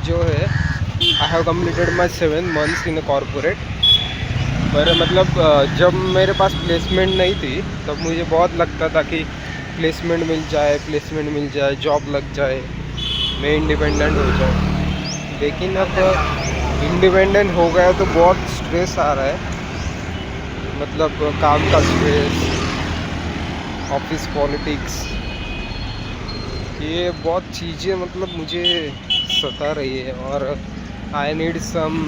जो है I have completed my 7 months in corporate. पर मतलब जब मेरे पास प्लेसमेंट नहीं थी तब मुझे बहुत लगता था कि प्लेसमेंट मिल जाए, जॉब लग जाए, मैं इंडिपेंडेंट हो जाऊँ। लेकिन अब इंडिपेंडेंट हो गया तो बहुत स्ट्रेस आ रहा है, मतलब काम का स्ट्रेस, ऑफिस पॉलिटिक्स, ये बहुत चीज़ें मतलब मुझे सता रही है और I need some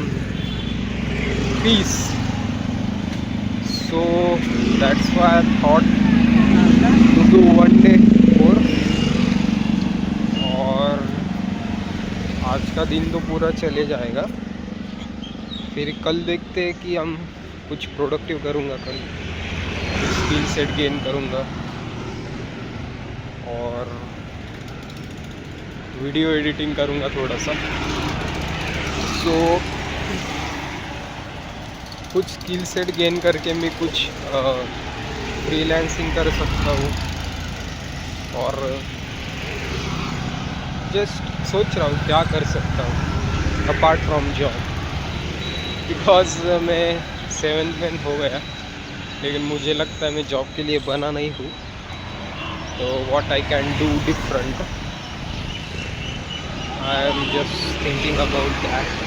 peace. So that's why I thought to do 1 day course. और आज का दिन तो पूरा चले जाएगा, फिर कल देखते हैं कि हम कुछ प्रोडक्टिव करूँगा, कल स्किल सेट गेन करूँगा और वीडियो एडिटिंग करूँगा थोड़ा सा। सो कुछ स्किल सेट गेन करके मैं कुछ फ्रीलांसिंग कर सकता हूँ और जस्ट सोच रहा हूँ क्या कर सकता हूँ अपार्ट फ्रॉम जॉब। बिकॉज मैं 7th में हो गया, लेकिन मुझे लगता है मैं जॉब के लिए बना नहीं हूँ। तो what I can do different, I am just thinking about that.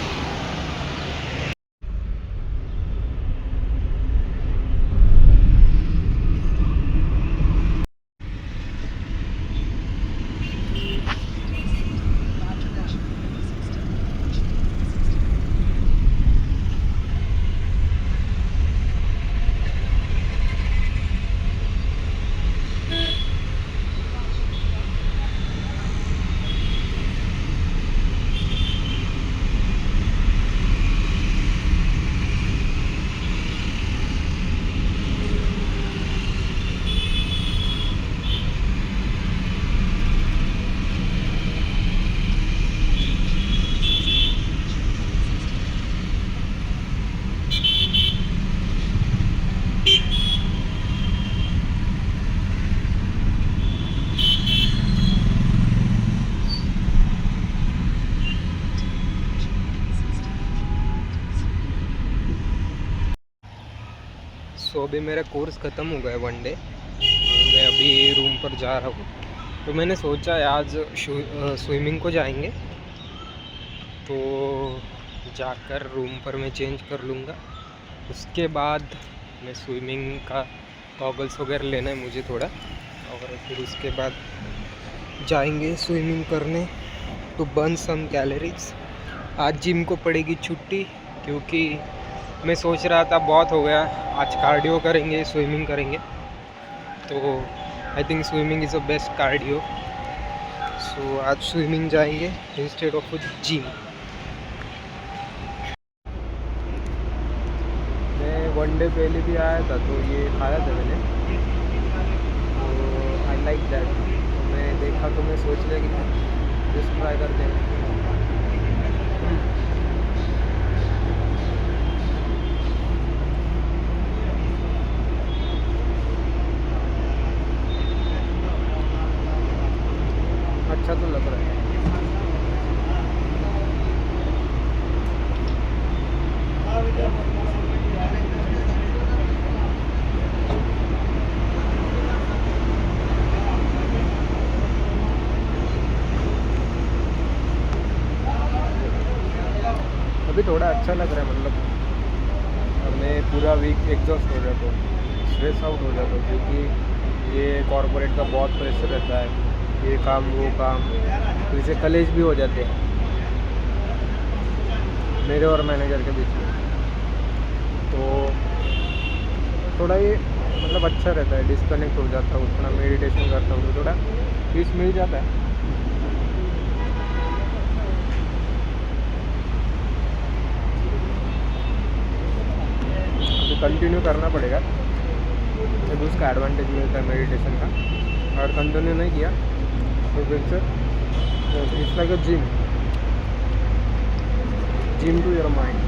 So अभी मेरा कोर्स ख़त्म हो गया 1 day, तो मैं अभी रूम पर जा रहा हूँ। तो मैंने सोचा है आज स्विमिंग को जाएंगे, तो जाकर रूम पर मैं चेंज कर लूँगा। उसके बाद मैं स्विमिंग का गॉगल्स वगैरह लेना है मुझे थोड़ा, और फिर उसके बाद जाएंगे स्विमिंग करने टू बर्न सम कैलोरीज। आज जिम को पड़ेगी छुट्टी, क्योंकि मैं सोच रहा था बहुत हो गया, आज कार्डियो करेंगे, स्विमिंग करेंगे। तो I think swimming is a best cardio. So आज स्विमिंग जाएंगे इंस्टेड ऑफ जिम। मैं 1 day पहले भी आया था, तो ये खाया था मैंने, तो आई लाइक दैट। तो मैं देखा तो मैं सोच लिया कि जस्ट ट्राई करते हैं। अच्छा तो लग रहा है। अभी थोड़ा अच्छा लग रहा है, मतलब मैं पूरा वीक एग्जॉस्ट हो जाता हूँ, स्ट्रेस आउट हो जाता हूँ, क्योंकि ये कॉर्पोरेट का बहुत प्रेशर रहता है, ये काम वो काम, तो इसे कलेश भी हो जाते हैं मेरे और मैनेजर के बीच में। तो थोड़ा ये मतलब अच्छा रहता है, डिस्कनेक्ट हो जाता हूँ, थोड़ा मेडिटेशन करता हूँ तो थोड़ा पीस मिल जाता है। तो कंटिन्यू करना पड़ेगा, जब उसका एडवांटेज मिलता है मेडिटेशन का। और कंटिन्यू नहीं किया तो फिर से it's like a gym to your mind.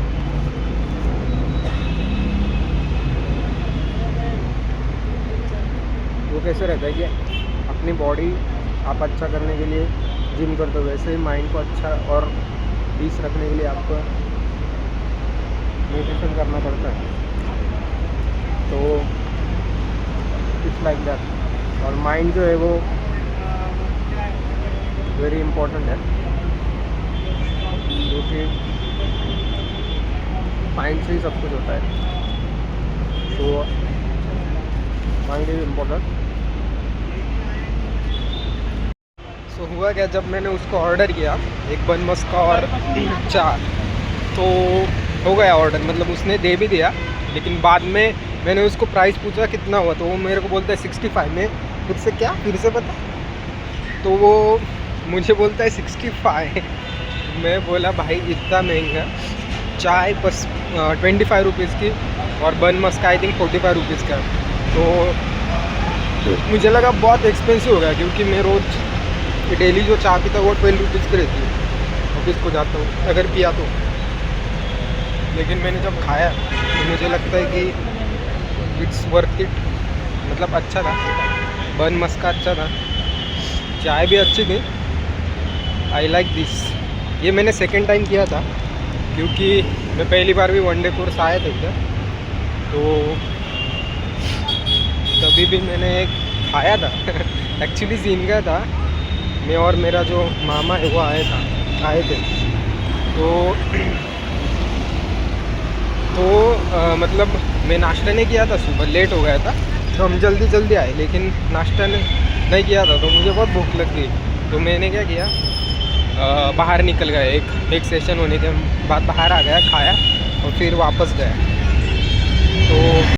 वो कैसे रहता है कि अपनी बॉडी आप अच्छा करने के लिए जिम करते हो, वैसे ही माइंड को अच्छा और पीस रखने के लिए आपको मेडिटेशन करना पड़ता है, तो इट्स लाइक दैट। और माइंड जो है वो वेरी इम्पोर्टेंट है, क्योंकि माइंड से ही सब कुछ होता है, तो माइंड इज इम्पोर्टेंट। तो हुआ क्या, जब मैंने उसको ऑर्डर किया एक बन मस्का और 4, तो हो गया ऑर्डर, मतलब उसने दे भी दिया। लेकिन बाद में मैंने उसको प्राइस पूछा कितना हुआ, तो वो मेरे को बोलता है 65 में। फिर से पता, तो वो मुझे बोलता है 65। मैं बोला भाई इतना महंगा, चाय बस 25 रुपीज़ की और बन मस्का आई थिंक 45 रुपीज़ का। तो मुझे लगा बहुत एक्सपेंसिव हो गया, क्योंकि मैं रोज़ डेली जो चाय पीता वो 12 रुपीज़ की रहती है ऑफिस को जाता हूँ अगर पिया तो। लेकिन मैंने जब खाया तो मुझे लगता है कि इट्स वर्थ इट, मतलब अच्छा था, बन मस्का अच्छा था, चाय भी अच्छी थी। I like this. ये मैंने सेकेंड टाइम किया था, क्योंकि मैं पहली बार भी वनडे कोर्स आया था इधर, तो तभी भी मैंने खाया था। एक्चुअली सीन क्या था, मैं और मेरा जो मामा है वो आए थे, तो मतलब मैं नाश्ता नहीं किया था, सुबह लेट हो गया था, तो हम जल्दी आए, लेकिन नाश्ता नहीं किया था, तो मुझे बहुत भूख लग गई। तो मैंने क्या किया, बाहर निकल गया, एक सेशन होने के बाद बाहर आ गया, खाया और फिर वापस गया। तो